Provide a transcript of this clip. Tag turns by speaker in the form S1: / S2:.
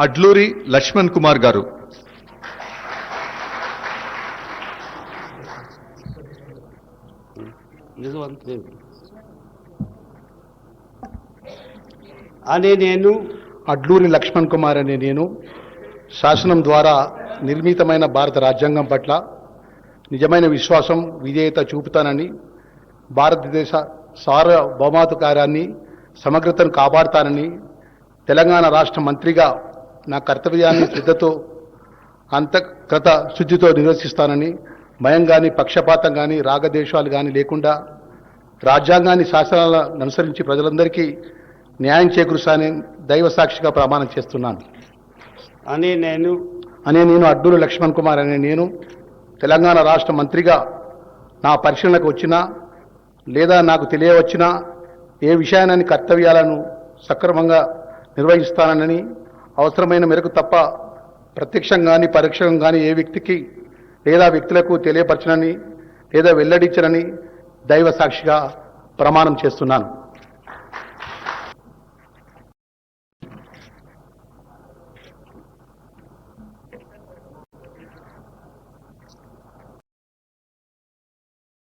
S1: అడ్లూరి లక్ష్మణ్ కుమార్ గారు.
S2: అడ్లూరి లక్ష్మణ్ కుమార్ అనే నేను శాసనం ద్వారా నిర్మితమైన భారత రాజ్యాంగం పట్ల నిజమైన విశ్వాసం విధేయత చూపుతానని, భారతదేశ సార్వభౌమాధికారాన్ని సమగ్రతను కాపాడుతానని, తెలంగాణ రాష్ట్ర మంత్రిగా నా కర్తవ్యాన్ని శ్రద్ధతో అంతఃగత శుద్ధితో నిర్వర్తిస్తానని, భయం కానీ పక్షపాతం కానీ రాగద్వేషాలు కానీ లేకుండా రాజ్యాంగాన్ని శాసనాలను అనుసరించి ప్రజలందరికీ న్యాయం చేకూరుస్తానని దైవ సాక్షిగా ప్రమాణం చేస్తున్నాను. నేను అడ్లూరి లక్ష్మణ్ కుమార్ అనే నేను తెలంగాణ రాష్ట్ర మంత్రిగా నా పరిశీలనకు వచ్చినా లేదా నాకు తెలియవచ్చినా ఏ విషయాన్ని కర్తవ్యాలను సక్రమంగా నిర్వహిస్తానని, అవసరమైన మేరకు తప్ప ప్రత్యక్షంగా కానీ పరోక్షంగా కానీ ఏ వ్యక్తికి లేదా వ్యక్తులకు తెలియపరచనని లేదా వెల్లడించనని దైవ సాక్షిగా ప్రమాణం చేస్తున్నాను.